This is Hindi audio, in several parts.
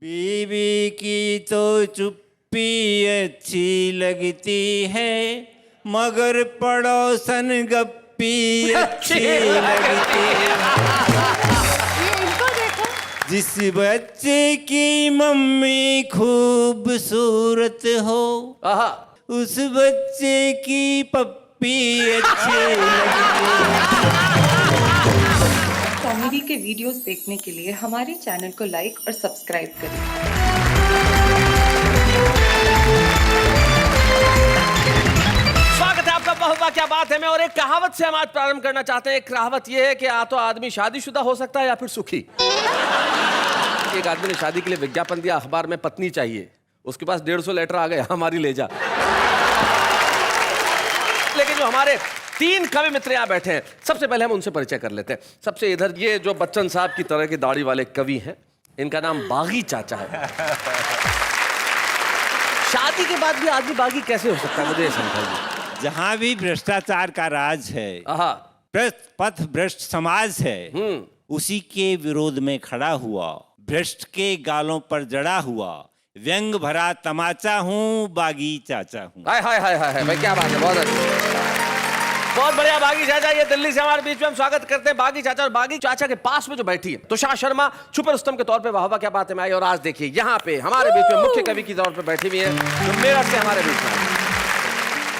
बीवी की तो चुप्पी अच्छी लगती है, मगर पड़ोसन गप्पी अच्छी लगती है। इनको देखो। जिस बच्चे की मम्मी खूबसूरत हो, उस बच्चे की पप्पी अच्छी लगती है। कॉमेडी के वीडियोस देखने के लिए हमारे चैनल को लाइक और सब्सक्राइब करें। स्वागत है आपका बहुवा क्या बात है में। और एक कहावत से हम आज प्रारंभ करना चाहते हैं। एक कहावत यह है कि या तो आदमी शादीशुदा हो सकता है या फिर सुखी। एक आदमी ने शादी के लिए विज्ञापन दिया अखबार में, पत्नी चाहिए। उसके पास 150 लेटर आ गए, हमारी ले जा। लेकिन जो हमारे 3 कवि मित्र यहाँ बैठे हैं, सबसे पहले हम उनसे परिचय कर लेते हैं। सबसे इधर ये जो बच्चन साहब की तरह की दाढ़ी वाले कवि हैं, इनका नाम बागी चाचा है। शादी के बाद भी आदमी बागी कैसे हो सकता है, मुझे ये समझाइए। जहाँ भी भ्रष्टाचार का राज है, पथ भ्रष्ट समाज है, उसी के विरोध में खड़ा हुआ, भ्रष्ट के गालों पर जड़ा हुआ, व्यंग भरा तमाचा हूँ, बागी चाचा हूँ। हाय हाय हाय हाय भाई, क्या बात है, बहुत अच्छा, बहुत बढ़िया। बागी चाचा ये दिल्ली से हमारे बीच में, हम स्वागत करते हैं बागी चाचा। और बागी चाचा के पास में जो बैठी है तुषार शर्मा, छुपे रुस्तम के तौर पे वाह वाह क्या बात है में आई। और आज देखिए यहाँ पे हमारे बीच में मुख्य कवि की तौर पे बैठी हुई है, जो मेरठ से हमारे बीच में।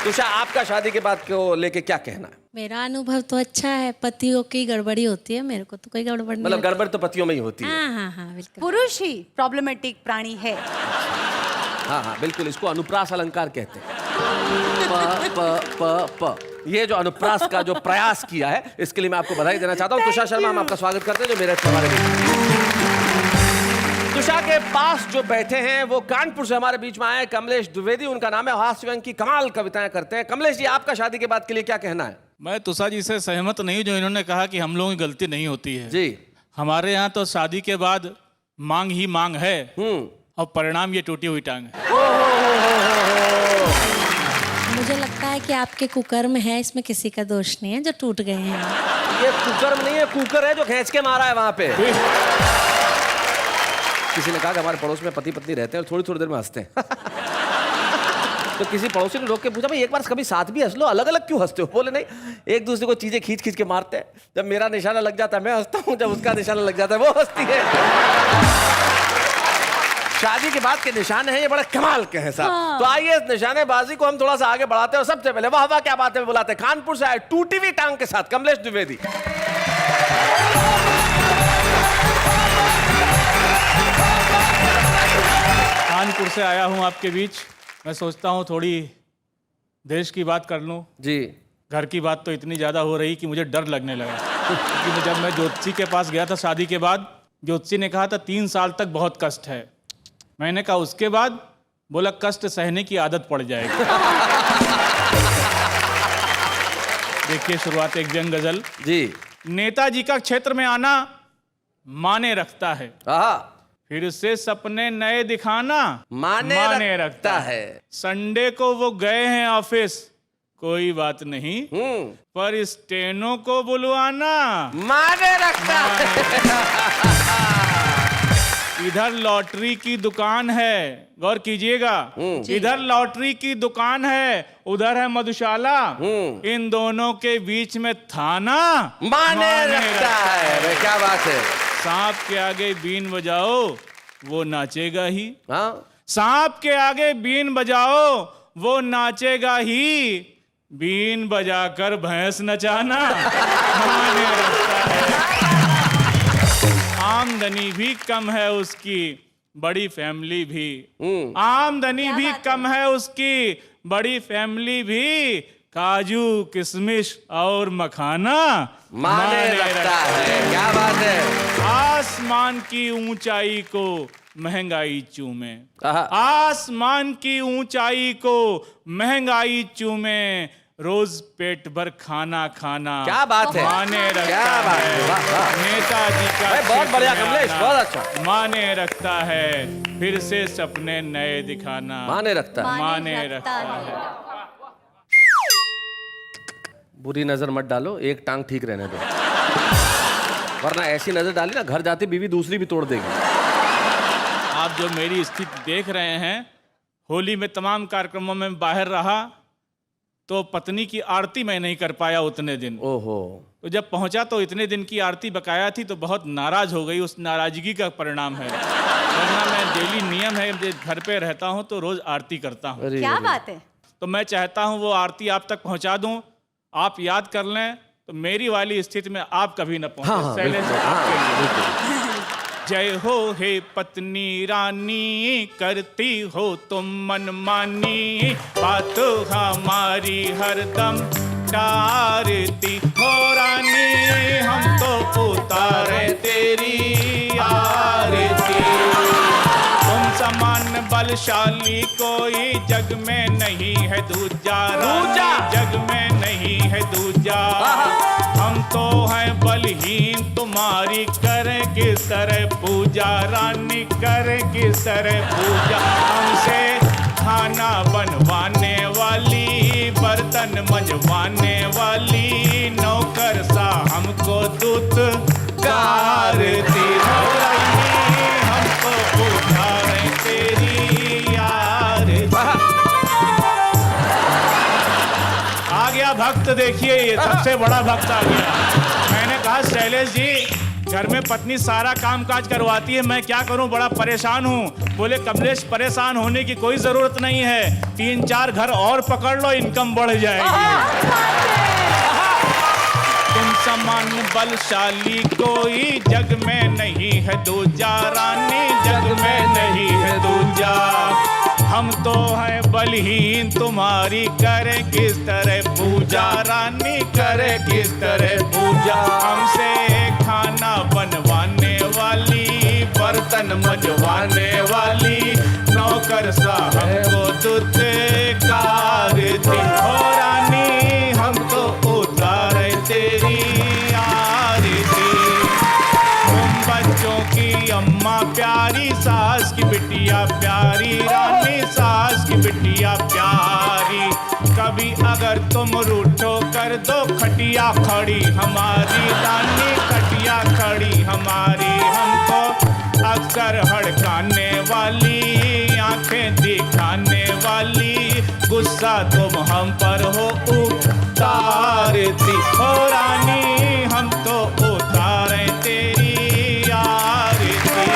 तुषार, आपका शादी के बाद को लेके क्या कहना है? मेरा अनुभव तो अच्छा है। पतियों की गड़बड़ी होती है, मेरे को तो कोई गड़बड़ नहीं। मतलब गड़बड़ तो पतियों में ही होती है। हाँ बिल्कुल। पुरुष ही प्रॉब्लमेटिक प्राणी है। हाँ बिल्कुल, इसको अनुप्रास अलंकार कहते हैं। प प प प ये जो अनुप्रास का जो प्रयास किया है, इसके लिए मैं आपको बधाई देना चाहता हूँ। तुषार शर्मा, हम आपका स्वागत करते हैं जो मेरठ से हमारे बीच। तुषार के पास जो बैठे हैं वो कानपुर से हमारे बीच में आए कमलेश द्विवेदी, उनका नाम है। हास्य व्यंग की कमाल कविताएं करते हैं। कमलेश जी, आपका शादी के बाद के लिए क्या कहना है? मैं तुषार जी से सहमत नहीं जो इन्होंने कहा कि हम लोगों की गलती नहीं होती है जी। हमारे यहाँ तो शादी के बाद मांग ही मांग है और परिणाम ये टूटी हुई टांग है। मुझे लगता है कि आपके कुकर्म है, इसमें किसी का दोष नहीं है जो टूट गए हैं। ये कुकर्म नहीं है, कुकर है जो खींच के मारा है वहां पे। किसी ने कहा कि हमारे पड़ोस में पति पत्नी रहते हैं और थोड़ी थोड़ी देर में हंसते हैं। तो किसी पड़ोसी ने रोक के पूछा, भाई एक बार कभी साथ भी हंस लो, अलग अलग क्यों हंसते हो? बोले नहीं, एक दूसरे को चीजें खींच खींच के मारते हैं। जब मेरा निशाना लग जाता है मैं हंसता हूँ, जब उसका निशाना लग जाता है वो हंसती है। शादी के बाद के निशाने हैं ये बड़े कमाल के हैं साहब। तो आइए इस निशानेबाजी को हम थोड़ा सा आगे बढ़ाते हैं। और सबसे पहले वाह वाह क्या बात है बुलाते हैं कानपुर से आए टूटी हुई टांग के साथ कमलेश द्विवेदी। कानपुर से आया हूँ आपके बीच। मैं सोचता हूँ थोड़ी देश की बात कर लूँ जी। घर की बात तो इतनी ज़्यादा हो रही कि मुझे डर लगने लगा। क्योंकि जब मैं ज्योतिषी के पास गया था शादी के बाद, ज्योतिषी ने कहा था 3 साल तक बहुत कष्ट है। मैंने कहा उसके बाद? बोला कष्ट सहने की आदत पड़ जाएगी। देखिए शुरुआत एक व्यंग गजल जी। नेताजी का क्षेत्र में आना माने रखता है, फिर से सपने नए दिखाना माने रखता है। संडे को वो गए हैं ऑफिस, कोई बात नहीं, पर स्टेनो को बुलवाना माने रखता है। इधर लॉटरी की दुकान है, गौर कीजिएगा, इधर लॉटरी की दुकान है, उधर है मधुशाला, इन दोनों के बीच में थाना माने रखता है। क्या बात है। सांप के आगे बीन बजाओ वो नाचेगा ही। हाँ? सांप के आगे बीन बजाओ वो नाचेगा ही, बीन बजाकर भैंस नचाना माने रखता है। आमदनी भी कम है उसकी, बड़ी फैमिली भी, आमदनी भी कम है उसकी, बड़ी फैमिली भी, काजू किशमिश और मखाना माने रखता है। क्या बात है। आसमान की ऊंचाई को महंगाई चूमे, आसमान की ऊंचाई को महंगाई चूमे, रोज पेट भर खाना खाना क्या बात है। माने रखता क्या बात है। नेताजी का बहुत बढ़िया कमलेश, बहुत अच्छा। माने रखता है, फिर से सपने नए दिखाना माने रखता है। माने रखता है। बुरी नजर मत डालो, एक टांग ठीक रहने दो, वरना ऐसी नजर डाली ना घर जाती बीवी दूसरी भी तोड़ देगी। आप जो मेरी स्थिति देख रहे हैं, होली में तमाम कार्यक्रमों में बाहर रहा तो पत्नी की आरती मैं नहीं कर पाया उतने दिन। ओहो। तो जब पहुंचा तो इतने दिन की आरती बकाया थी तो बहुत नाराज हो गई। उस नाराजगी का परिणाम है। वरना मैं डेली नियम है, घर पे रहता हूं तो रोज आरती करता हूं। क्या बात है। तो मैं चाहता हूं वो आरती आप तक पहुंचा दूं, आप याद कर लें तो मेरी वाली स्थिति में आप कभी न पहुंचे। हाँ, शैलेश जी, आपके लिए। जय हो हे पत्नी रानी, करती हो तुम मनमानी, बात हमारी हरदम टारती हो रानी, हम तो उतारे तेरी आरती। तुम समान बलशाली कोई जग में नहीं है दूजा रानी, जग में नहीं है दूजा। हम तो हैं बलहीन तुम्हारी, करें किस तरह पूजा रानी, करें किस तरह पूजा। हमसे खाना बनवाने वाली, बर्तन मंजवाने वाली, नौकर सा हमको दूत कारती हो रानी, हमको उठाए तेरी आरती। आ गया भक्त, देखिए ये सबसे बड़ा भक्त आ गया। मैंने कहा शैलेश जी घर में पत्नी सारा काम काज करवाती है, मैं क्या करूं, बड़ा परेशान हूं। बोले कमलेश परेशान होने की कोई जरूरत नहीं है, 3-4 घर और पकड़ लो, इनकम बढ़ जाएगी। तुम समान बलशाली कोई जग में नहीं है दूजा रानी, जग में नहीं है दूजा। हम तो हैं बलहीन तुम्हारी, करें किस तरह पूजा रानी, करें किस तरह पूजा। हमसे खाना बनवाने वाली, बर्तन मंजवाने वाली, नौकर सा हमको दूत कारती हो रानी, हम तो उतारे तेरी आरती। तुम बच्चों की अम्मा प्यारी, सास की बिटिया प्यारी रानी, सास की बिटिया प्यारी। कभी अगर तुम रूठो कर दो खटिया खड़ी हमारी रानी, खटिया खड़ी हमारी। हमको अक्सर हड़काने वाली, आंखें दिखाने वाली, गुस्सा तुम हम पर हो उतारती हो रानी, हम तो उतारे तेरी आरती।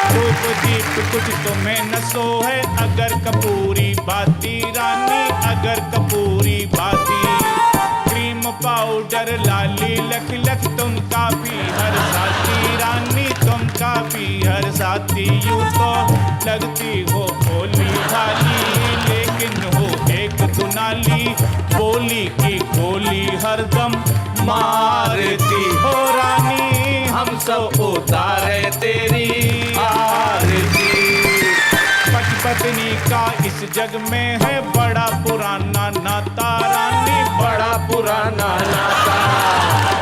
धूप दीप कुछ तुम्हें न सोहे, अगर कपूरी बाती रानी, अगर कपूरी बाती। क्रीम पाउडर लाली लख लख, तुम काफी हर साथी रानी, तुम काफी हर साथी। यूं तो लगती हो भोली भाली, लेकिन हो एक दुनाली, बोली की गोली हरदम मारती हो रानी, हम सब उतारे तेरी आरती। पत्नी का इस जग में है बड़ा पुराना नाता रानी, बड़ा पुराना नाता।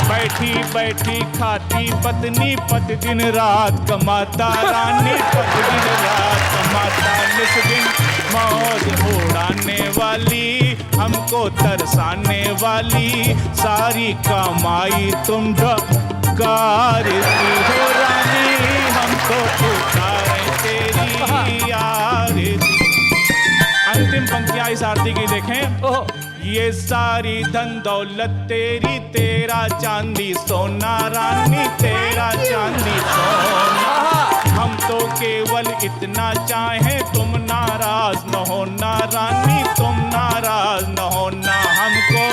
बैठी बैठी खाती पत्नी, पत दिन रात कमाता रानी, पत दिन रात कमाता। निस दिन मौज उड़ाने वाली, हमको तरसाने वाली, सारी कमाई तुम ढकारती हो रानी, हमको उतारे तेरी आरती। अंतिम पंक्तियां इस आरती की देखें। ये सारी धन दौलत तेरी, तेरा चांदी सोना रानी, तेरा चांदी सोना। हम तो केवल इतना चाहें, तुम नाराज न होना रानी, तुम नाराज न होना। हमको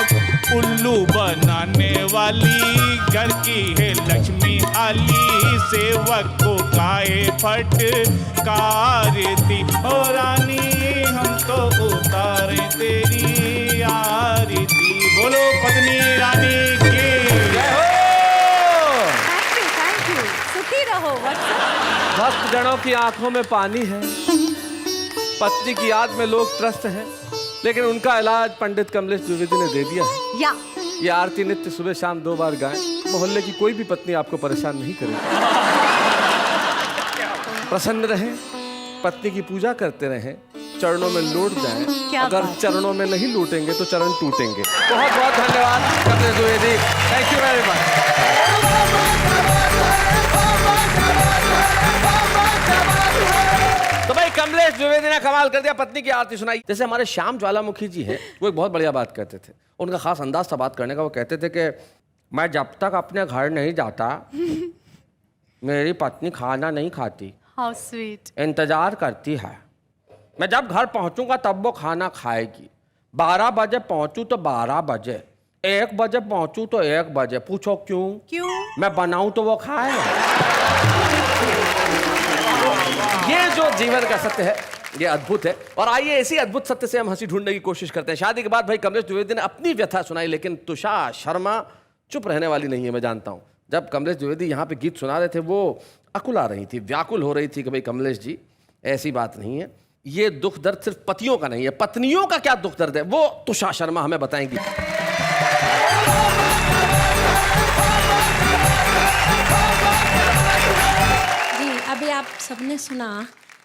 उल्लू बनाने वाली, घर की है लक्ष्मी आली, सेवक को काहे फटकारती हो रानी, हम तो उतारे तेरी आरती। बोलो पत्नी रानी की जय हो। थैंक यू, सुखी रहो। भक्त जनों की आंखों में पानी है, पत्नी की याद में लोग त्रस्त हैं, लेकिन उनका इलाज पंडित कमलेश द्विवेदी ने दे दिया है। या ये आरती नित्य सुबह शाम 2 बार गाएं, मोहल्ले की कोई भी पत्नी आपको परेशान नहीं करेगी। प्रसन्न रहें, पत्नी की पूजा करते रहें, चरणों में लूट जाएं, क्या अगर बात। चरणों में नहीं लूटेंगे तो चरण टूटेंगे। बहुत बहुत धन्यवाद Kamlesh Dwivedi, thank you very much. तो भाई कमलेश द्विवेदी ने कमाल कर दिया, पत्नी की आरती सुनाई। जैसे हमारे श्याम ज्वालामुखी जी हैं, वो एक बहुत बढ़िया बात कहते थे, उनका खास अंदाज था बात करने का। वो कहते थे कि मैं जब तक अपने घर नहीं जाता मेरी पत्नी खाना नहीं खाती, हाउ स्वीट। इंतजार करती है। मैं जब घर पहुंचूंगा तब वो खाना खाएगी। 12 बजे पहुंचूं तो 12 बजे, 1 बजे पहुंचूं तो 1 बजे। पूछो क्यों? क्यों? मैं बनाऊं तो वो खाए। ये जो जीवन का सत्य है ये अद्भुत है। और आइए इसी अद्भुत सत्य से हम हंसी ढूंढने की कोशिश करते हैं। शादी के बाद भाई कमलेश द्विवेदी ने अपनी व्यथा सुनाई, लेकिन तुषार शर्मा चुप रहने वाली नहीं है, मैं जानता हूं। जब कमलेश द्विवेदी यहाँ पे गीत सुना रहे थे वो अकुला रही थी, व्याकुल हो रही थी कि भाई कमलेश जी ऐसी बात नहीं है। ये दुख दर्द सिर्फ पतियों का नहीं है, पत्नियों का क्या दुख दर्द है वो तुषार शर्मा हमें बताएंगी। जी अभी आप सबने सुना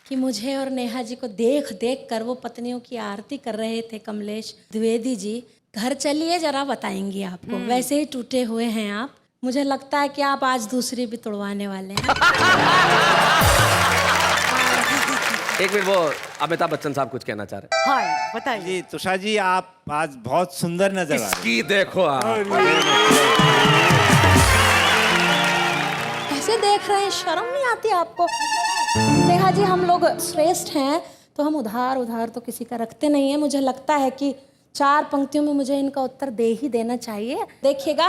कि मुझे और नेहा जी को देख देख कर वो पत्नियों की आरती कर रहे थे कमलेश द्विवेदी जी। घर चलिए जरा बताएंगी आपको, वैसे ही टूटे हुए हैं आप। मुझे लगता है कि आप आज दूसरी भी तोड़वाने वाले हैं। एक मिनट, वो अमिताभ बच्चन साहब कुछ कहना चाह रहे हैं। हाँ बताइए। जी तुषार जी, आप आज बहुत सुंदर नजर आ रहे हैं। इसकी देखो आप। कैसे देख रहे हैं, शर्म नहीं आती आपको? नेहा जी हम लोग श्रेष्ठ हैं तो हम उधार उधार तो किसी का रखते नहीं है। मुझे लगता है कि 4 पंक्तियों में मुझे इनका उत्तर दे ही देना चाहिए। देखिएगा,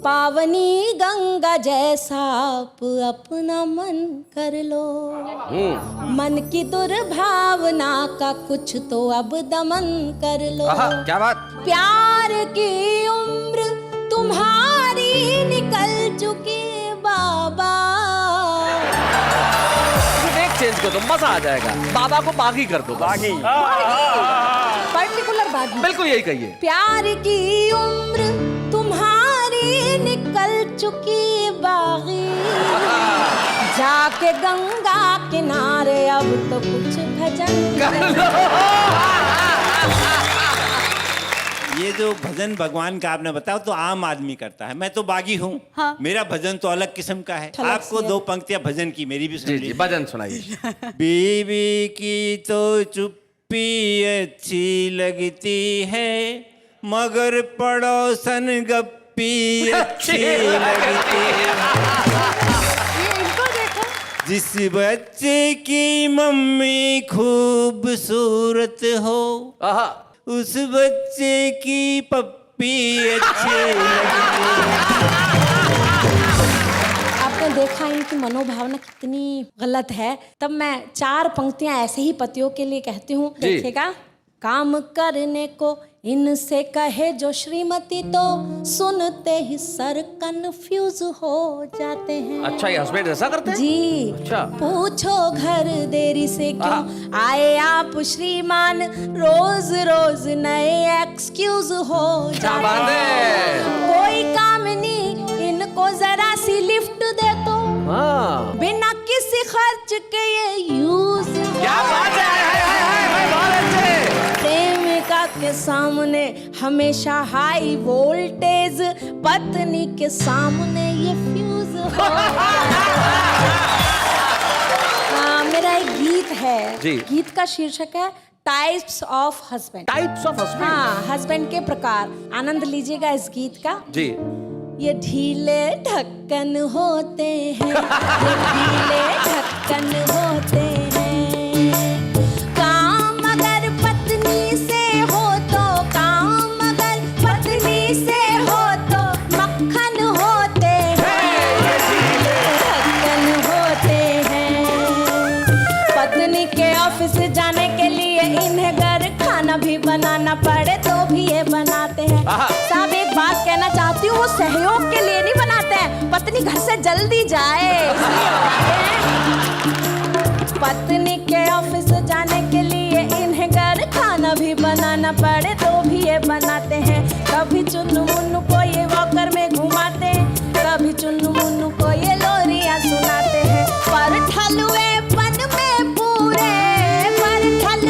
पावनी गंगा जैसा आप अपना मन कर लो, मन की दुर्भावना का कुछ तो अब दमन कर लो। क्या बात। प्यार की उम्र तुम्हारी निकल चुकी बाबा। एक चेंज कर दो, मजा आ जाएगा। बाबा को बागी कर दो, बागी। पर्टिकुलर बागी। बिल्कुल यही कहिए। प्यार की उम्र तुम्हारी निकल चुकी बागी, जाके गंगा किनारे अब तो कुछ भजन कर लो। ये जो भजन भगवान का आपने बताया तो आम आदमी करता है, मैं तो बागी हूँ। हाँ। मेरा भजन तो अलग किस्म का है। अलग आपको से। 2 पंक्तियां भजन की मेरी भी सुन जी लीजिए। भजन सुनाइए। बीवी की तो चुप्पी अच्छी लगती है, मगर पड़ोसन गप्पी अच्छी लगती है। ये इनको देखो। जिस बच्चे की मम्मी खूबसूरत हो, आहा। उस बच्चे की पप्पी अच्छी लगती है। आपने देखा इनकी मनोभावना कितनी गलत है। तब मैं 4 पंक्तियां ऐसे ही पतियों के लिए कहती हूँ। जी। देखिएगा, काम करने को इनसे कहे जो श्रीमती तो सुनते ही सर कन्फ्यूज हो जाते हैं। अच्छा, ये हस्बैंड ऐसा करते हैं? जी। अच्छा। पूछो घर देरी से क्यों आए आप श्रीमान, रोज रोज नए एक्सक्यूज हो जाते हैं। कोई काम नहीं, इनको जरा सी लिफ्ट दे तो हाँ। बिना किसी खर्च के ये यूज। क्या बात है, बहुत अच्छे। प्रेमिका के सामने हमेशा हाई वोल्टेज, पत्नी के सामने ये फ्यूज हो। मेरा एक गीत है जी। गीत का शीर्षक है types of husband. Types of husband. हाँ, हस्बैंड के प्रकार। आनंद लीजिएगा इस गीत का। जी। ये ढीले ढक्कन होते हैं, ये ढीले ढक्कन होते हैं। काम अगर पत्नी से हो तो, काम अगर पत्नी से हो तो मक्खन होते हैं, ये ढीले ढक्कन होते हैं। पत्नी के ऑफिस जाने के लिए इन्हें घर खाना भी बनाना पड़े तो भी ये बनाते हैं। साहब एक बात कहना चाहती हूँ, वो सहयोग के लिए नहीं बनाते हैं, पत्नी घर से जल्दी जाए इसलिए बनाते हैं। पत्नी के ऑफिस जाने के लिए इन्हें घर खाना भी बनाना पड़े तो भी ये बनाते हैं। कभी चुन्नू मुन्नू को ये वॉकर में घुमाते हैं, कभी चुन्नू मुन्नू को ये लोरियां सुनाते हैं। पर ठलुएपन में पूरे, पर ठल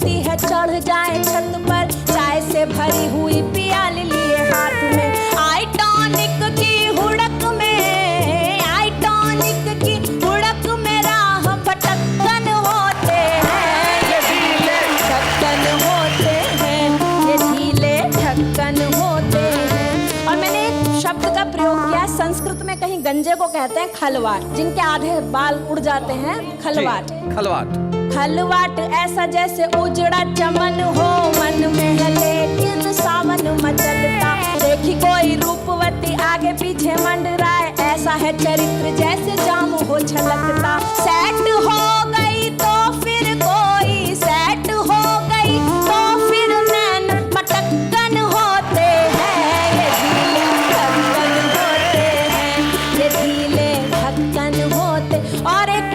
रहती है चढ़ जाए छत पर, चाय से भरी हुई प्याली लिए हाथ में, आई टॉनिक की हुड़क में, आई टॉनिक की हुड़क में राह भटकन होते हैं, ये ढीले ढक्कन होते हैं, ये ढीले ढक्कन होते हैं। और मैंने एक शब्द का प्रयोग किया संस्कृत में, कहीं गंजे को कहते हैं खलवाट, जिनके आधे बाल उड़ जाते हैं, खलवाट। खलवाट खलवाट ऐसा जैसे उजड़ा चमन हो, मन में है लेकिन सावन मचलता, देखी कोई रूपवती आगे पीछे मंडराए, ऐसा है चरित्र जैसे जाम हो छलकता, सेट हो गई तो फिर कोई, सेट हो गई तो फिर नैन मटक्कन होते हैं, ये ढीले ढक्कन होते हैं, ये ढीले ढक्कन होते। और एक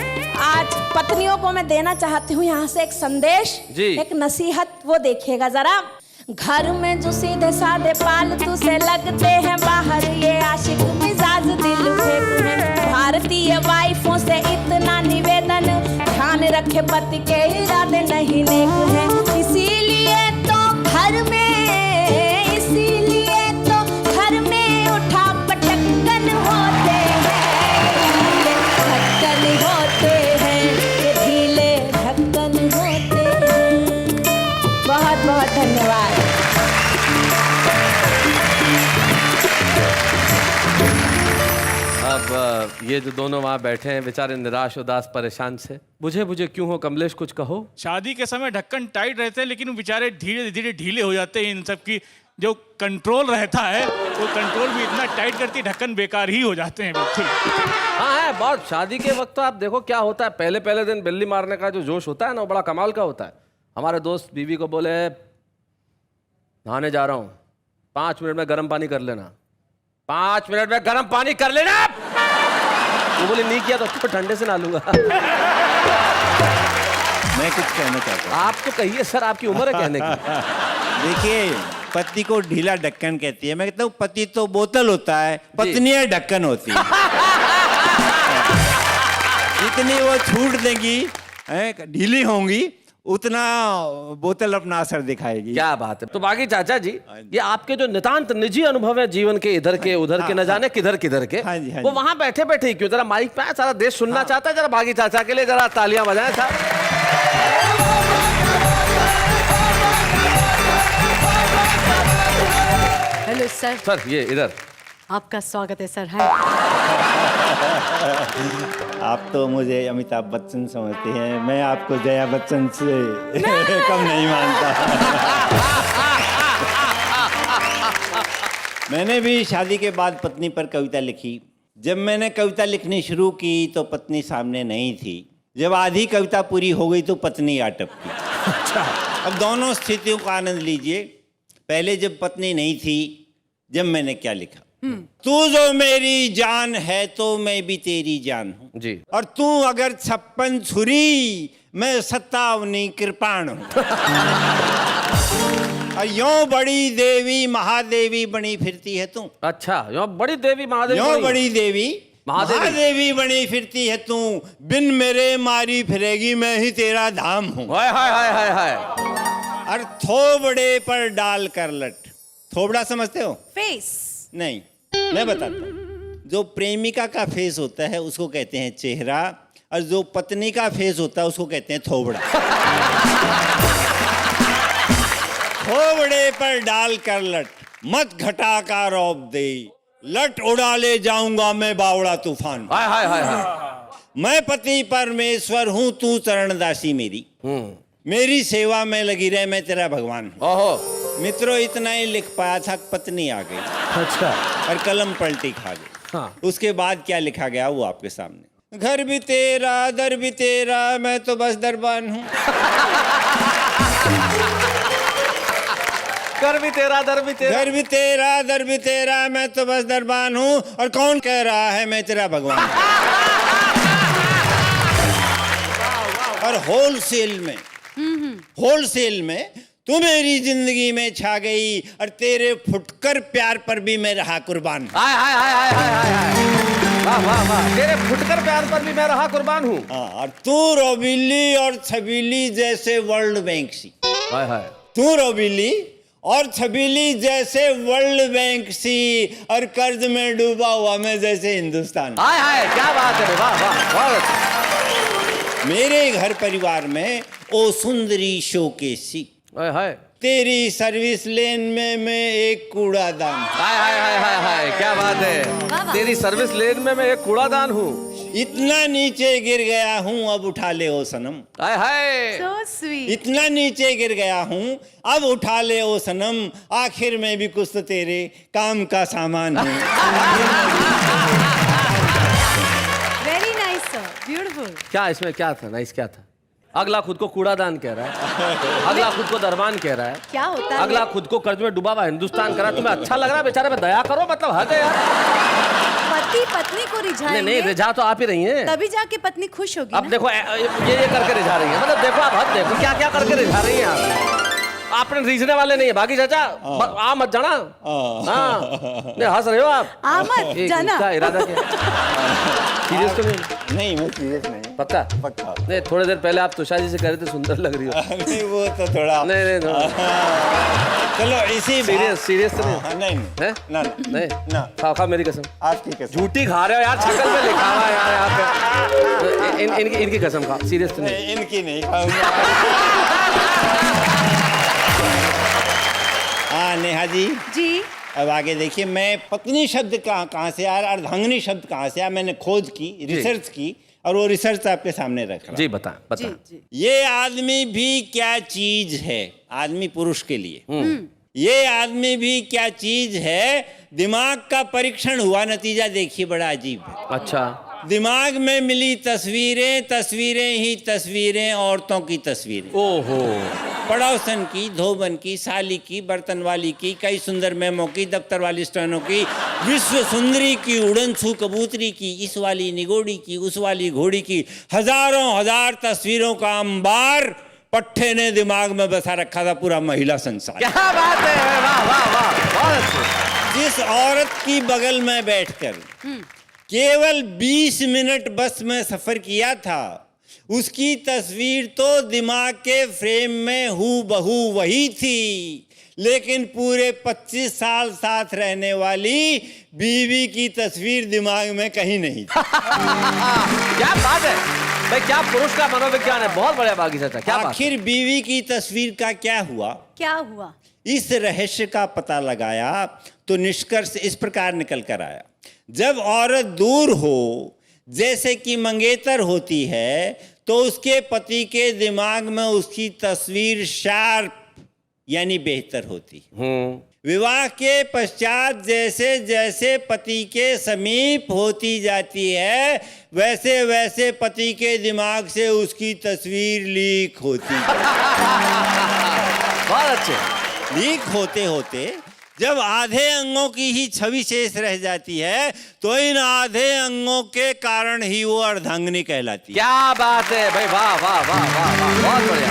आज पत्नियों को मैं देना चाहती हूँ यहाँ से एक संदेश, एक नसीहत, वो देखिएगा जरा। घर में जो सीधे साधे पालतू से लगते हैं, बाहर ये आशिक मिजाज दिल फेंक हैं, भारतीय वाइफों से इतना निवेदन, ध्यान रखे पति के इरादे नहीं नेक हैं, इसीलिए तो घर में, इसीलिए तो घर में उठा पटक्कन होते हैं, ढक्कन होते हैं, ये ढीले ढक्कन होते हैं। बहुत बहुत धन्यवाद। अब ये जो दोनों वहाँ बैठे हैं बेचारे निराश उदास परेशान से, बुझे क्यों हो कमलेश, कुछ कहो। शादी के समय ढक्कन टाइट रहते हैं, लेकिन वो बेचारे धीरे धीरे ढीले हो जाते हैं। इन सब की जो कंट्रोल रहता है, वो कंट्रोल भी इतना टाइट करती, ढक्कन बेकार ही हो जाते हैं बिल्कुल। हाँ है बहुत। शादी के वक्त तो आप देखो क्या होता है, पहले दिन बिल्ली मारने का जो जोश होता है ना, वो बड़ा कमाल का होता है। हमारे दोस्त बीवी को बोले नहाने जा रहा हूँ, 5 मिनट में गर्म पानी कर लेना, 5 मिनट में गर्म पानी कर लेना। वो बोले नहीं किया तो ठंडे से नहा लूंगा। मैं कुछ कहना चाहता हूँ। आप तो कहिए सर, आपकी उम्र है कहने की। देखिए, पति को ढीला ढक्कन कहती है, मैं कहता हूँ पति तो बोतल होता है, पत्नियां ढक्कन होती है। जितनी वो छूट देंगी, ढीली होंगी, उतना बोतल अपना असर दिखाएगी। क्या बात है। तो बागी चाचा जी, ये आपके जो नितांत निजी अनुभव है जीवन के, इधर के उधर के, न जाने किधर किधर के, वो वहां बैठे बैठे क्यों, जरा माइक पे सारा देश सुनना चाहता है, जरा बागी चाचा के लिए जरा तालियां बजाएं साहब। Hello sir. सर ये इधर आपका स्वागत है सर। हाय। आप तो मुझे अमिताभ बच्चन समझते हैं, मैं आपको जया बच्चन से कम नहीं मानता। मैंने भी शादी के बाद पत्नी पर कविता लिखी। जब मैंने कविता लिखनी शुरू की तो पत्नी सामने नहीं थी, जब आधी कविता पूरी हो गई तो पत्नी आ टपकी। अब दोनों स्थितियों का आनंद लीजिए। पहले जब पत्नी नहीं थी, जब मैंने क्या लिखा, तू जो मेरी जान है तो मैं भी तेरी जान हूं जी, और तू अगर 56 छुरी, मैं 57 कृपाण हूं। और यों बड़ी देवी महादेवी बनी फिरती है तू। अच्छा, यों बड़ी देवी महादेवी, यों बड़ी देवी महादेवी बनी फिरती है तू, बिन मेरे मारी फिरेगी, मैं ही तेरा धाम हूं। हाय हाय हाय हाय हाय। और थोबड़े पर डाल कर लट। थोबड़ा समझते हो? फेस नहीं, मैं बताता हूँ। जो प्रेमिका का फेस होता है उसको कहते हैं चेहरा, और जो पत्नी का फेस होता है उसको कहते हैं थोबड़ा। थोबड़े पर डाल कर लट, मत घटा का रौब दे, लट उड़ा ले जाऊंगा मैं बावड़ा तूफान। हाय हाय हाय हाय। मैं पति परमेश्वर हूँ, तू चरणदासी मेरी, मेरी सेवा में लगी रहे, मैं तेरा भगवान हूँ। ओहो मित्रों, इतना ही लिख पाया था, पत्नी आ गई। अच्छा। और कलम पलटी खा गई। हाँ। उसके बाद क्या लिखा गया वो आपके सामने। घर भी तेरा दर भी तेरा, मैं तो बस दरबान हूँ। घर भी तेरा दर भी तेरा, घर भी तेरा दर भी तेरा, मैं तो बस दरबान हूँ, और कौन कह रहा है मैं तेरा भगवान हूँ। और होलसेल में तू मेरी जिंदगी में छा गई, और तेरे फुटकर प्यार पर भी मैं रहा कुर्बान। हाय हाय हाय हाय हाय हाय। वाह वाह वाह। तेरे फुटकर प्यार पर भी मैं रहा कुर्बान हूँ। हाँ, और तू रोबीली और छबीली जैसे वर्ल्ड बैंक सी। हाय हाय। तू रोबीली और छबीली जैसे वर्ल्ड बैंक सी, और कर्ज में डूबा हुआ मैं जैसे हिंदुस्तान। हाय हाय, क्या बात है, वाह वाह, बहुत अच्छा। मेरे घर परिवार में ओ सुंदरी शोकेसी, हाय हाय तेरी सर्विस लेन में मैं एक कूड़ादान। हाय हाय हाय हाय हाय, क्या बात है। तेरी सर्विस लेन में मैं एक कूड़ादान हूँ। इतना नीचे गिर गया हूँ अब उठा ले ओ सनम। हाय हाय, So sweet. इतना नीचे गिर गया हूँ अब उठा ले ओ सनम, आखिर में भी कुछ तो तेरे काम का सामान हूँ। Very nice, sir. Beautiful. क्या इसमें क्या था, नाइस क्या था? अगला खुद को कूड़ादान कह रहा है, अगला खुद को दरबान कह रहा है, क्या होता है? अगला खुद को कर्ज में डूबा हुआ हिंदुस्तान कह रहा है। तुम्हें अच्छा लग रहा है? बेचारे पे दया करो, मतलब हद है यार। पति पत्नी को नहीं रिझाएंगे नहीं, रिझा तो आप ही रही हैं। तभी जाके पत्नी खुश होगी अब ना? देखो ये करके रिझा रही है, मतलब देखो आप हद देखो क्या क्या करके रिझा रही हैं आप। आपने रीझने वाले नहीं है बागी चाचा, आ मत जाना। हाँ, नहीं हंस रहे हो आप। आमद जाना। क्या इरादा क्या? सीरियस तो नहीं? नहीं मैं सीरियस नहीं। पक्का? पक्का। नहीं, थोड़ी देर पहले आप तुषार जी से कह रहे थे सुंदर लग रही हो। नहीं वो तो थोड़ा नहीं नहीं चलो इसी सीरियस तो नहीं? नहीं हैं? ना नहीं ना खाओ खाओ मेरी कसम। आपकी कसम। झूठी खा रहे हो यार, शक्ल पे लिखा हुआ है यार यहाँ पे। इनकी कसम खाओ, सीरियस तो नहीं? इनकी नहीं खाऊंगा। हाँ नेहा जी अब आगे देखिए, मैं पत्नी शब्द कहाँ से आया, अर्धांगिनी शब्द कहाँ से आया, मैंने खोज की, रिसर्च की, और वो रिसर्च आपके सामने रख रहा हूं। जी बता बता। ये आदमी भी क्या चीज है, आदमी पुरुष के लिए ये आदमी भी क्या चीज है, दिमाग का परीक्षण हुआ, नतीजा देखिए बड़ा अजीब है। अच्छा, दिमाग में मिली तस्वीरें, तस्वीरें ही तस्वीरें, औरतों की तस्वीरें, ओहो, पड़ोसन की, धोबन की, साली की, बर्तन वाली की, कई सुंदर मेमो की, दफ्तर वाली स्टोनों की, विश्व सुंदरी की, उड़नछू कबूतरी की, इस वाली निगोड़ी की, उस वाली घोड़ी की, हजारों हजार तस्वीरों का अंबार पट्टे ने दिमाग में बसा रखा था, पूरा महिला संसार। क्या बात है, वाह वाह वाह, बहुत अच्छे। जिस औरत की बगल में बैठकर केवल 20 मिनट बस में सफर किया था, उसकी तस्वीर तो दिमाग के फ्रेम में हूबहू वही थी, लेकिन पूरे 25 साल साथ रहने वाली बीवी की तस्वीर दिमाग में कहीं नहीं थी। क्या बात है भाई, क्या पुरुष का मनोविज्ञान है, बहुत बढ़िया बागी चाचा, क्या बात। आखिर बीवी की तस्वीर का क्या हुआ? क्या हुआ? इस रहस्य का पता लगाया तो निष्कर्ष इस प्रकार निकल कर आया, जब औरत दूर हो, जैसे कि मंगेतर होती है, तो उसके पति के दिमाग में उसकी तस्वीर शार्प यानी बेहतर होती है। विवाह के पश्चात जैसे जैसे पति के समीप होती जाती है, वैसे वैसे पति के दिमाग से उसकी तस्वीर लीक होती है। बहुत अच्छे। लीक होते होते जब आधे अंगों की ही छवि शेष रह जाती है, तो इन आधे अंगों के कारण ही वो अर्धांगिनी कहलाती है। क्या बात है भाई, वाह वाह वाह वाह वाह, बहुत बढ़िया।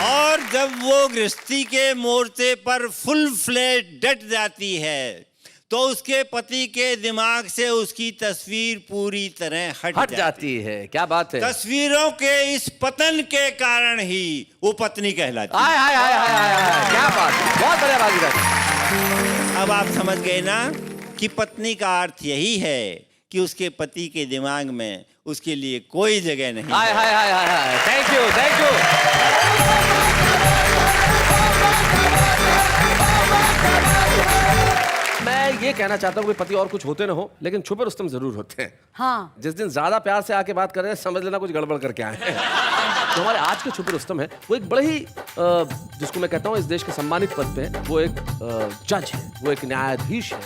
और जब वो गृहस्थी के मोर्चे पर फुल फ्लैश डट जाती है, तो उसके पति के दिमाग से उसकी तस्वीर पूरी तरह हट जाती है। क्या बात है। तस्वीरों के इस पतन के कारण ही वो पत्नी कहलाती है। हाय हाय हाय हाय हाय, क्या बात है, बहुत बढ़िया बागी चाचा। अब आप समझ गए ना कि पत्नी का अर्थ यही है कि उसके पति के दिमाग में उसके लिए कोई जगह नहीं। हाय हाय हाय हाय, थैंक यू थैंक यू। मैं ये कहना चाहता हूँ कि पति और कुछ होते ना हो, लेकिन छुपे रुस्तम जरूर होते हैं। हाँ। जिस दिन ज्यादा प्यार से आके बात कर रहे हैं, समझ लेना कुछ गड़बड़ करके आए हैं। तो हमारे आज के छुपे रुस्तम है, वो एक बड़े ही जिसको मैं कहता हूँ इस देश के सम्मानित पद पे है, वो एक जज है, वो एक न्यायाधीश है,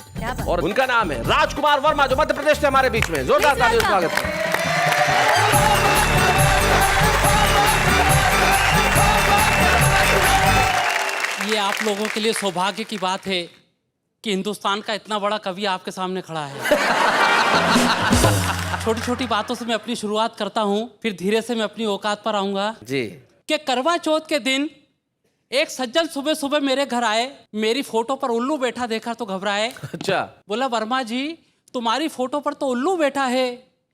और उनका नाम है राजकुमार वर्मा, जो मध्य प्रदेश से हमारे बीच में। जोरदार तालियों से स्वागत है। ये आप लोगों के लिए सौभाग्य की बात है कि हिंदुस्तान का इतना बड़ा कवि आपके सामने खड़ा है। छोटी छोटी बातों से मैं अपनी शुरुआत करता हूँ, फिर धीरे से मैं अपनी औकात पर आऊंगा जी। कि करवा चौथ के दिन एक सज्जन सुबह सुबह मेरे घर आए, मेरी फोटो पर उल्लू बैठा देखा तो घबराए। अच्छा। बोला वर्मा जी, तुम्हारी फोटो पर तो उल्लू बैठा है,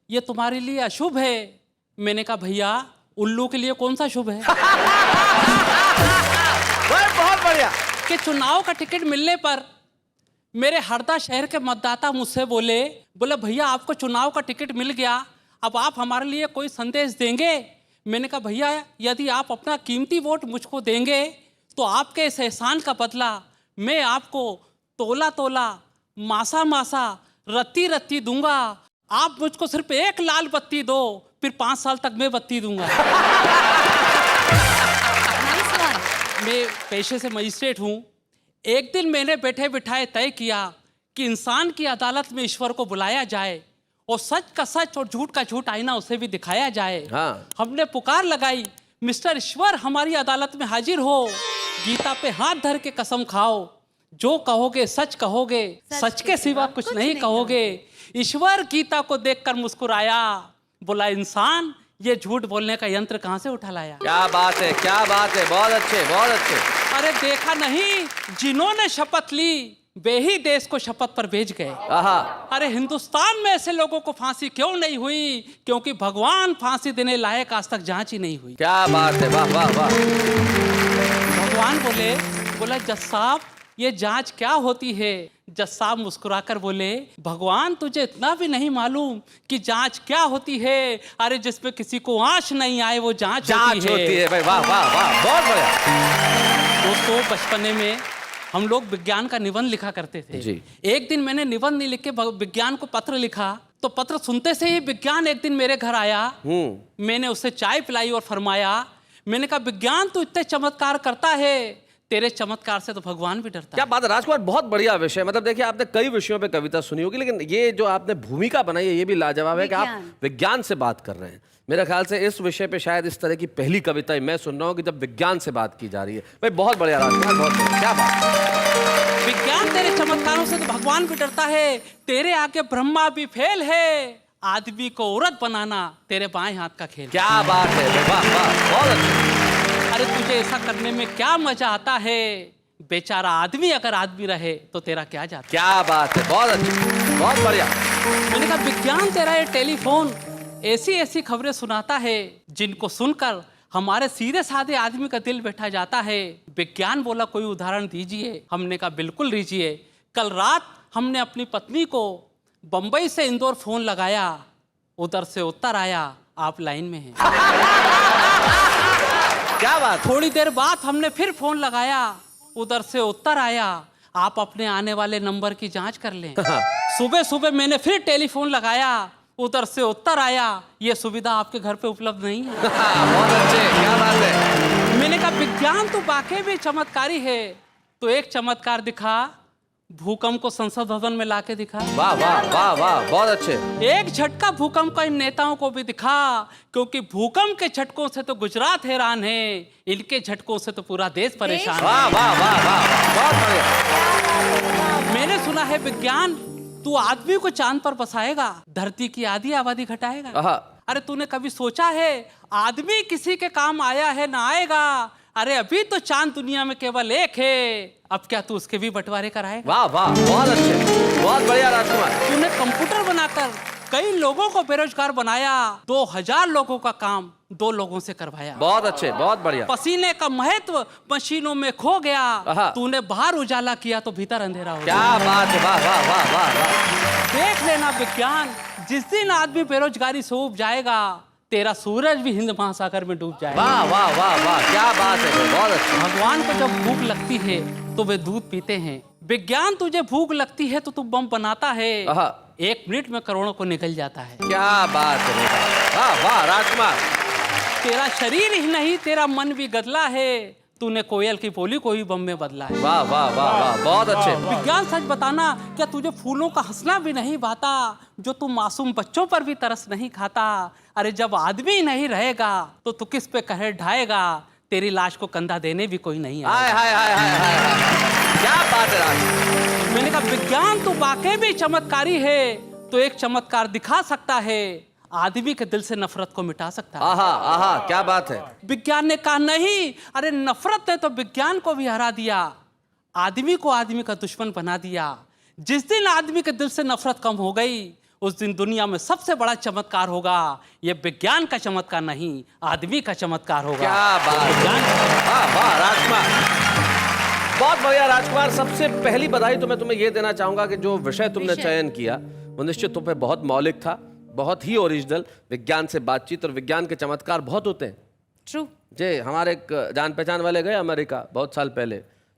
ये तुम्हारे लिए अशुभ है। मैंने कहा भैया, उल्लू के लिए कौन सा शुभ है? बढ़िया। कि चुनाव का टिकट मिलने पर मेरे हरदा शहर के मतदाता मुझसे बोले भैया आपको चुनाव का टिकट मिल गया, अब आप हमारे लिए कोई संदेश देंगे? मैंने कहा भैया यदि आप अपना कीमती वोट मुझको देंगे तो आपके इस एहसान का बदला मैं आपको तोला तोला, मासा मासा, रत्ती रत्ती दूंगा। आप मुझको सिर्फ एक लाल बत्ती दो, फिर 5 साल तक मैं बत्ती दूंगा। मैं पेशे से मजिस्ट्रेट हूँ। एक दिन मैंने बैठे बिठाए तय किया कि इंसान की अदालत में ईश्वर को बुलाया जाए और सच का सच और झूठ का झूठ आईना उसे भी दिखाया जाए। हाँ। हमने पुकार लगाई, मिस्टर ईश्वर हमारी अदालत में हाजिर हो, गीता पे हाथ धर के कसम खाओ, जो कहोगे सच कहोगे, सच के सिवा कुछ नहीं कहोगे। ईश्वर गीता को देखकर मुस्कुराया, बोला इंसान ये झूठ बोलने का यंत्र कहाँ से उठा लाया। क्या बात है, क्या बात है, बहुत अच्छे, बहुत अच्छे। अरे देखा नहीं, जिन्होंने शपथ ली वे ही देश को शपथ पर भेज गए। अरे हिंदुस्तान में ऐसे लोगों को फांसी क्यों नहीं हुई? क्योंकि भगवान फांसी देने लायक आज तक जांच ही नहीं हुई। क्या बात है, वाह वाह वाह। भगवान बोला जज साहब ये जांच क्या होती है? जज साहब मुस्कुराकर बोले भगवान तुझे इतना भी नहीं मालूम कि जांच क्या होती है? अरे जिसमें किसी को आंच नहीं आए वो जांच होती है। भाई वाह वाह वाह, बहुत बढ़िया। दोस्तों बचपने में हम लोग विज्ञान का निबंध लिखा करते थे जी। एक दिन मैंने निबंध नहीं लिख के विज्ञान को पत्र लिखा, तो पत्र सुनते से ही विज्ञान एक दिन मेरे घर आया। मैंने उससे चाय पिलाई और फरमाया, मैंने कहा विज्ञान तू इतने चमत्कार करता है, तेरे चमत्कार से तो भगवान भी डरता है। क्या बात है राजकुमार, बहुत बढ़िया विषय। मतलब देखिए आपने कई विषयों पे कविता सुनी होगी, लेकिन ये जो आपने भूमिका बनाई है ये भी लाजवाब है कि आप विज्ञान से बात कर रहे हैं। मेरे ख्याल से इस विषय पे शायद इस तरह की पहली कविता मैं सुन रहा हूँ कि जब विज्ञान से बात की जा रही है। भाई बहुत बढ़िया राजकुमार, बहुत बढ़िया, क्या बात। विज्ञान तेरे चमत्कारों से तो भगवान भी डरता है, तेरे आगे ब्रह्मा भी फेल है, आदमी को औरत बनाना तेरे बाएं हाथ का खेल। क्या बात है, वाह वाह, बहुत अच्छा। अरे तुझे ऐसा करने में क्या मजा आता है? बेचारा आदमी अगर आदमी रहे तो तेरा क्या जाता। क्या बात है, बहुत अच्छा, बहुत बढ़िया। मैंने कहा विज्ञान तेरा ये टेलीफोन ऐसी ऐसी खबरें सुनाता है जिनको सुनकर हमारे सीधे साधे आदमी का दिल बैठा जाता है। विज्ञान बोला कोई उदाहरण दीजिए। हमने कहा बिल्कुल दीजिए। कल रात हमने अपनी पत्नी को बंबई से इंदौर फोन लगाया, उधर से उत्तर आया आप लाइन में हैं। क्या बात। थोड़ी देर बाद हमने फिर फोन लगाया, उधर से उत्तर आया आप अपने आने वाले नंबर की जांच कर लें। सुबह सुबह मैंने फिर टेलीफोन लगाया, उधर से उत्तर आया ये सुविधा आपके घर पे उपलब्ध नहीं है। बहुत अच्छे, क्या बात है। मैंने कहा विज्ञान तो वाकई भी चमत्कारी है, तो एक चमत्कार दिखा, भूकंप को संसद भवन में लाके दिखा। वाह वाह वाह वाह, बहुत अच्छे। एक झटका भूकंप का इन नेताओं को भी दिखा, क्योंकि भूकंप के झटकों से तो गुजरात हैरान है, इनके झटकों से तो पूरा देश परेशान है। वाह वाह वाह वाह, बहुत बढ़िया। मैंने सुना है विज्ञान तू आदमी को चांद पर बसाएगा, धरती की आधी आबादी घटाएगा। अरे तूने कभी सोचा है आदमी किसी के काम आया है ना आएगा? अरे अभी तो चांद दुनिया में केवल एक है, अब क्या तू उसके भी बंटवारे कराएगा? वाह वाह, बहुत अच्छे, बहुत बढ़िया राजकुमार। तूने कंप्यूटर बनाकर कई लोगों को बेरोजगार बनाया, 2000 लोगों का काम 2 लोगों से करवाया। बहुत अच्छे, बहुत बढ़िया। पसीने का महत्व मशीनों में खो गया, तूने बाहर उजाला किया तो भीतर अंधेरा हो गया। क्या बात है, वाह वाह वाह वाह। देख लेना विज्ञान, जिस दिन आदमी बेरोजगारी से उब जाएगा तेरा सूरज भी हिंद महासागर में डूब जाएगा। वाह वाह वाह वाह, क्या बात है, बहुत अच्छा। भगवान को जब भूख लगती है तो वे दूध पीते हैं। विज्ञान तुझे भूख लगती है तो तू बम बनाता है, 1 मिनट में करोड़ों को निकल जाता है। क्या बात है, वाह वाह राजकुमार। तेरा शरीर ही नहीं तेरा मन भी गदला है, तूने कोयल की बोली को ही बम में बदला है। वाह वाह वाह वाह, बहुत अच्छे। विज्ञान सच बताना, क्या तुझे फूलों का हंसना भी नहीं भाता? जो तू मासूम बच्चों पर भी तरस नहीं खाता? अरे जब आदमी नहीं रहेगा तो तू किस पे कहर ढाएगा? तेरी लाश को कंधा देने भी कोई नहीं आएगा। हाय हाय हाय हाय हाय, क्या बात है राज। मैंने कहा विज्ञान तो वाकई भी चमत्कारी है, तो एक चमत्कार दिखा सकता है, आदमी के दिल से नफरत को मिटा सकता है। आहा आहा, क्या बात है। विज्ञान ने कहा नहीं, अरे नफरत ने तो विज्ञान को भी हरा दिया, आदमी को आदमी का दुश्मन बना दिया। जिस दिन आदमी के दिल से नफरत कम हो गई उस दिन दुनिया में सबसे बड़ा चमत्कार होगा। ये विज्ञान का चमत्कार नहीं, आदमी का चमत्कार होगा। क्या बात। विज्ञान। वाह वाह राजकुमार, बहुत बढ़िया राजकुमार। सबसे पहली बधाई तो मैं तुम्हें ये देना चाहूंगा कि जो विषय तुमने चयन किया वो निश्चित तुम पे बहुत मौलिक था, बहुत ही ओरिजिनल। विज्ञान से बातचीत और विज्ञान के चमत्कार बहुत होते हैं। ट्रू। जी, हमारे एक जान पहचान वाले गए अमेरिका बहुत साल पहले,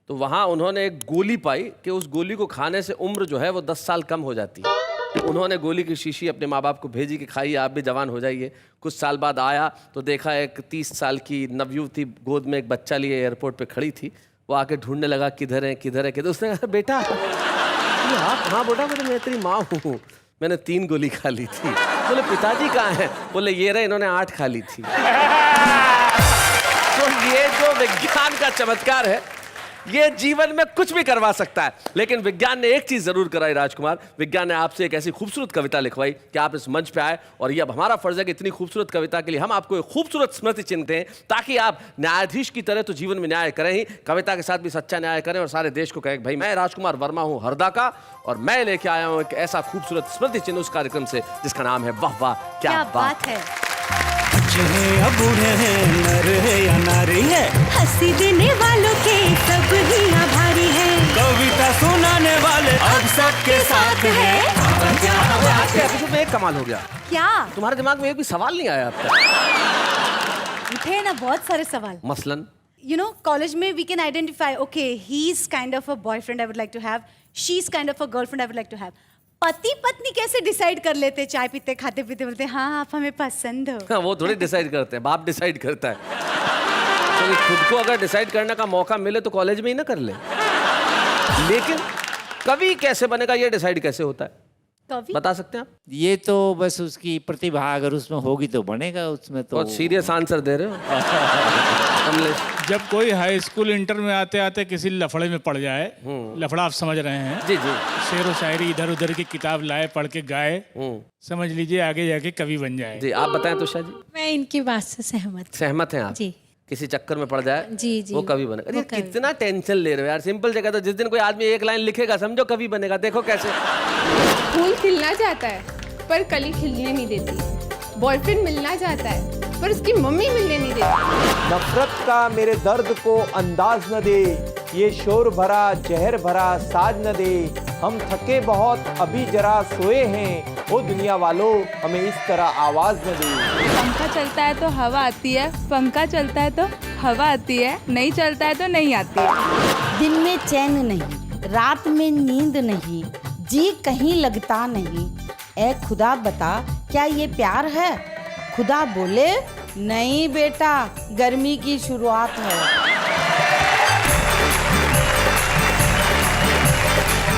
तो वहाँ उन्होंने एक गोली पाई कि उस गोली को खाने से उम्र जो है वो 10 साल कम हो जाती है। तो उन्होंने गोली की शीशी अपने माँ बाप को भेजी कि खाइए, आप भी जवान हो जाइए। कुछ साल बाद आया तो देखा एक 30 साल की नवयुवती गोद में एक बच्चा लिए एयरपोर्ट पे खड़ी थी। वो आके ढूंढने लगा किधर है किधर है किधर। उसने कहा बेटा आप? हाँ बेटा, मैं तेरी माँ हूँ, मैंने 3 गोली खा ली थी। बोले पिताजी कहाँ हैं? बोले ये रहे, इन्होंने 8 खा ली थी। तो ये जो विज्ञान का चमत्कार है ये जीवन में कुछ भी करवा सकता है। लेकिन विज्ञान ने एक चीज जरूर कराई राजकुमार, विज्ञान ने आपसे एक ऐसी खूबसूरत कविता लिखवाई कि आप इस मंच पे आए। और ये अब हमारा फर्ज है कि इतनी खूबसूरत कविता के लिए हम आपको एक खूबसूरत स्मृति चिन्ह दें, ताकि आप न्यायाधीश की तरह तो जीवन में न्याय करें ही, कविता के साथ भी सच्चा न्याय करें और सारे देश को कहें भाई मैं राजकुमार वर्मा हूं हरदा का और मैं लेके आया हूं एक ऐसा खूबसूरत स्मृति चिन्ह उस कार्यक्रम से जिसका नाम है वाह वाह क्या बात है। या बूढ़े हैं, नर है या नारी है, हंसी देने वालों के सब ही आभारी है। कविता सुनाने वाले अब सबके साथ है। आज के एपिसोड में एक कमाल हो गया। क्या तुम्हारे दिमाग में एक भी सवाल नहीं आया अब तक? उठे ना बहुत सारे सवाल। मसलन You know, college में we can identify, okay, he's kind of a boyfriend I would like to have, she's kind of a girlfriend I would like to have. पति पत्नी कैसे डिसाइड कर लेते? चाय पीते खाते पीते बोलते हाँ आप हमें पसंद हो। हाँ, वो थोड़ी डिसाइड करते हैं, बाप डिसाइड करता है। तो खुद को अगर डिसाइड करने का मौका मिले तो कॉलेज में ही ना कर ले। लेकिन कवि कैसे बनेगा ये डिसाइड कैसे होता है? कवि बता सकते हैं आप? ये तो बस उसकी प्रतिभा अगर उसमें होगी तो बनेगा। उसमें तो बहुत सीरियस आंसर दे रहे हो कमलेश। जब कोई हाई स्कूल इंटर में आते आते किसी लफड़े में पड़ जाए, लफड़ा आप समझ रहे हैं, जी जी, शेर व शायरी इधर उधर की किताब लाए पढ़ के गाए, समझ लीजिए आगे जाके कवि बन जाए। जी आप बताएं तुषार जी। मैं इनकी बात से सहमत हैं आप? जी। किसी चक्कर में पड़ जाए जी जी वो कवि बनेगा। वो अरे कितना टेंशन ले रहे हो यार, सिंपल जगह। तो जिस दिन कोई आदमी एक लाइन लिखेगा समझो कवि बनेगा। देखो कैसे फूल खिलना चाहता है पर कली खिलने नहीं देती। बॉयफ्रेंड मिलना चाहता है पर उसकी मम्मी मिलने नहीं देती। नफरत का मेरे दर्द को अंदाज न दे, ये शोर भरा जहर भरा साज न दे। हम थके बहुत अभी जरा सोए हैं, ओ दुनिया वालों हमें इस तरह आवाज न दे। पंखा चलता है तो हवा आती है, पंखा चलता है तो हवा आती है, नहीं चलता है तो नहीं आती है। दिन में चैन नहीं, रात में नींद नहीं, जी कहीं लगता नहीं। ए खुदा बता क्या ये प्यार है? खुदा बोले नहीं बेटा, गर्मी की शुरुआत है।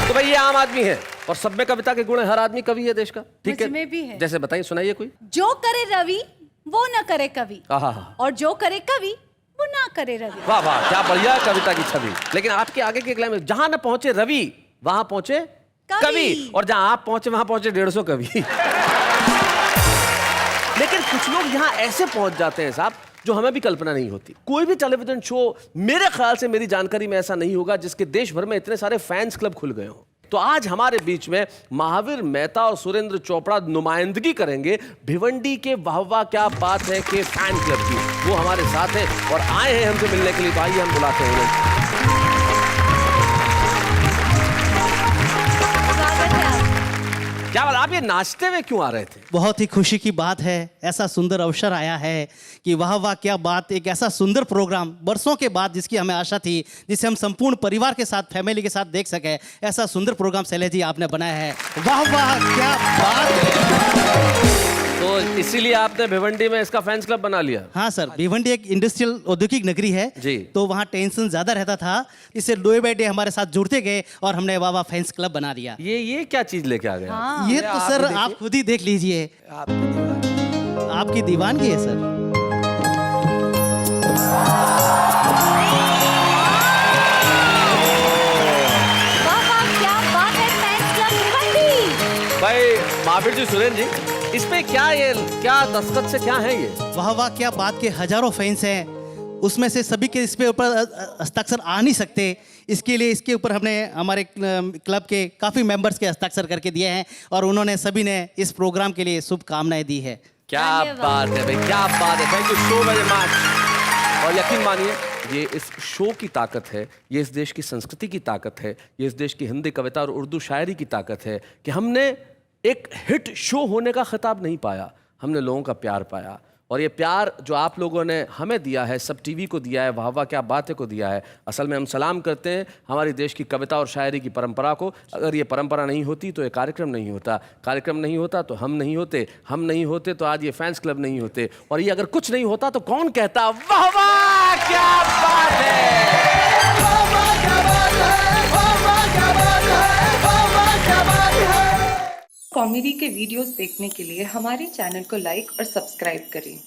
तो भाई ये आम आदमी है और सब में कविता के गुण है। हर आदमी कवि है देश का, ठीक है? मुझमें भी है। जैसे बताइए, सुनाइए कोई। जो करे रवि वो न करे कवि, आहा, और जो करे कवि वो ना करे रवि। वाह वाह क्या बढ़िया कविता की छवि। लेकिन आपके आगे के लाइन में जहां न पहुंचे रवि वहां पहुंचे कवि, और जहां आप पहुंचे वहां पहुंचे 150 कवि। लेकिन कुछ लोग यहाँ ऐसे पहुंच जाते हैं साहब जो हमें भी कल्पना नहीं होती। कोई भी टेलीविजन शो मेरे ख्याल से, मेरी जानकारी में ऐसा नहीं होगा जिसके देश भर में इतने सारे फैंस क्लब खुल गए हों। तो आज हमारे बीच में महावीर मेहता और सुरेंद्र चोपड़ा नुमाइंदगी करेंगे भिवंडी के वाह वाह क्या बात है के फैन क्लब की। वो हमारे साथ हैं और आए हैं हमसे मिलने के लिए, तो आइए हम बुलाते हैं उन्हें। क्या बात, आप ये नाचते हुए क्यों आ रहे थे? बहुत ही खुशी की बात है, ऐसा सुंदर अवसर आया है कि वाह वाह क्या बात, एक ऐसा सुंदर प्रोग्राम वर्षों के बाद जिसकी हमें आशा थी, जिसे हम संपूर्ण परिवार के साथ, फैमिली के साथ देख सके, ऐसा सुंदर प्रोग्राम शैलेश जी आपने बनाया है। वाह वाह क्या बात है। तो इसीलिए आपने भिवंडी में इसका फैंस क्लब बना लिया? हाँ सर, भिवंडी एक इंडस्ट्रियल औद्योगिक नगरी है जी, तो वहाँ टेंशन ज्यादा रहता था, इससे डे बाय डे हमारे साथ जुड़ते गए और हमने वाह वाह फैंस क्लब बना दिया। ये क्या चीज लेके आ गया? हाँ। ये तो सर आप खुद ही देख लीजिए, आपकी दीवानगी है सर। वाह वाह क्या बात है फैंस क्लब भिवंडी। भाई महावीर जी, सुरेंद्र जी, इस पे क्या दस्तखत से क्या है ये? वाह वाह क्या बात के हजारों फैंस हैं, उसमें से सभी के इस पे ऊपर हस्ताक्षर आ नहीं सकते। इसके लिए इसके ऊपर हमने हमारे क्लब के काफ़ी मेंबर्स के हस्ताक्षर करके दिए हैं और उन्होंने सभी ने इस प्रोग्राम के लिए शुभकामनाएं दी है। क्या बात है भाई, क्या बात है। Thank you so very much. और यकीन मानिए ये इस शो की ताकत है, ये इस देश की संस्कृति की ताकत है, ये इस देश की हिंदी कविता और उर्दू शायरी की ताकत है कि हमने एक हिट शो होने का खिताब नहीं पाया, हमने लोगों का प्यार पाया। और ये प्यार जो आप लोगों ने हमें दिया है, सब टीवी को दिया है, वाह वाह क्या बात है को दिया है, असल में हम सलाम करते हैं हमारी देश की कविता और शायरी की परंपरा को। अगर ये परंपरा नहीं होती तो ये कार्यक्रम नहीं होता, कार्यक्रम नहीं होता तो हम नहीं होते, हम नहीं होते तो आज ये फैंस क्लब नहीं होते, और ये अगर कुछ नहीं होता तो कौन कहता वाह वाह क्या बात है। कॉमेडी के वीडियोस देखने के लिए हमारे चैनल को लाइक और सब्सक्राइब करें।